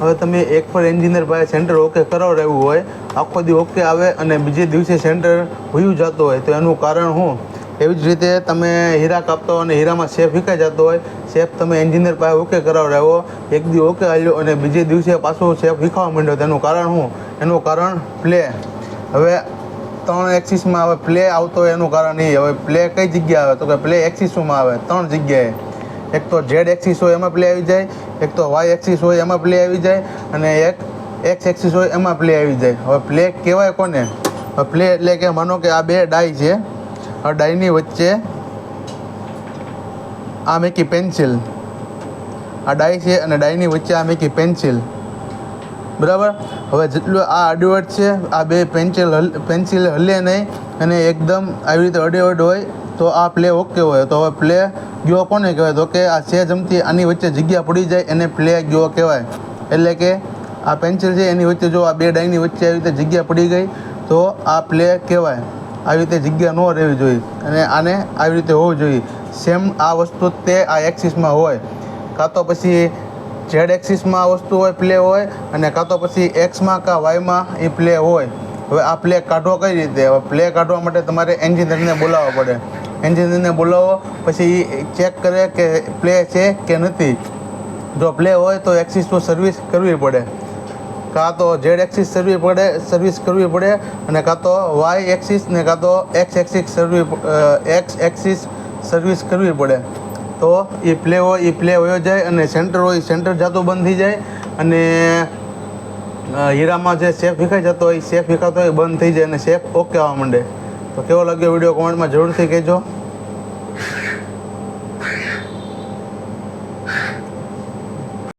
હવે તમે એક પર એન્જિનિયર પાસે સેન્ટર ઓકે કરાવડાવ્યું હોય, આખો દી ઓકે આવે અને બીજે દિવસે સેન્ટર વયું જતો હોય તો એનું કારણ શું? એવી જ રીતે તમે હીરા કાપતા હો અને હીરામાં સેફ વિકાઈ જતો હોય, સેફ તમે એન્જિનિયર પાસે ઓકે કરાવડાવ્યો, એક દી ઓકે આવ્યો અને બીજે દિવસે પાછું સેફ વિખાવા માંડ્યો, તેનું કારણ શું? એનું કારણ પ્લે. હવે 3 એક્સિસમાં હવે પ્લે આવતો હોય એનું કારણ એ. હવે પ્લે કઈ જગ્યાએ આવે? તો કે પ્લે એક્સિસોમાં આવે 3 જગ્યાએ. એક તો ઝેડ એક્સિસ હોય એમાં પ્લે આવી જાય, એક તો વાય એક્સિસ હોય એમાં પ્લે આવી જાય, અને એક એક્સ એક્સિસ હોય એમાં પ્લે આવી જાય. હવે પ્લે કહેવાય કોને? પ્લે એટલે કે માનો કે આ 2 ડાય છે, આ ડાયની વચ્ચે આ મેકી પેન્સિલ, આ ડાય છે અને ડાયની વચ્ચે આ મેકી પેન્સિલ, બરાબર. હવે જેટલું આ અડવટ છે, આ 2 પેન્સિલ હલે નહીં અને એકદમ આવી રીતે અડવટ હોય તો આ પ્લે ઓકે હોય. તો હવે પ્લે ગયો કોને કહેવાય? તો કે આ છે જમતી આની વચ્ચે જગ્યા પડી જાય એને પ્લે ગયો કહેવાય. એટલે કે આ પેન્સિલ છે એની વચ્ચે જો આ 2 ડાયની વચ્ચે આવી રીતે જગ્યા પડી ગઈ તો આ પ્લે કહેવાય. આવી રીતે જગ્યા ન રહેવી જોઈએ અને આને આવી રીતે હોવું જોઈએ. સેમ આ વસ્તુ તે આ એક્સિસમાં હોય, કાં તો પછી ઝેડ એક્સિસમાં આ વસ્તુ હોય, પ્લે હોય, અને કાં તો પછી એક્સમાં કાં વાયમાં એ પ્લે હોય. હવે આ પ્લે કાઢવો કઈ રીતે? હવે પ્લે કાઢવા માટે તમારે એન્જિનિયરને બોલાવવા પડે. એન્જિનિયરને બોલાવો, પછી ચેક કરે કે પ્લે છે કે નથી. જો પ્લે હોય તો એક્સિસ તો સર્વિસ કરવી પડે, કાં તો ઝેડ એક્સિસ સર્વિસ કરવી પડે, અને કાં તો વાય એક્સિસ ને કાં તો એક્સ એક્સિસ સર્વિસ કરવી પડે. તો એ પ્લે હોય એ પ્લે વયો જાય અને સેન્ટર હોય સેન્ટર જાતું બંધ થઈ જાય, અને હીરામાં જે સેફ વિખાઈ જતો હોય સેફ વિખાતો હોય બંધ થઈ જાય અને સેફ ઓકે આવવા માંડે. તો કેવો લાગ્યો વિડીયો કોમેન્ટમાં જરૂરથી કહેજો.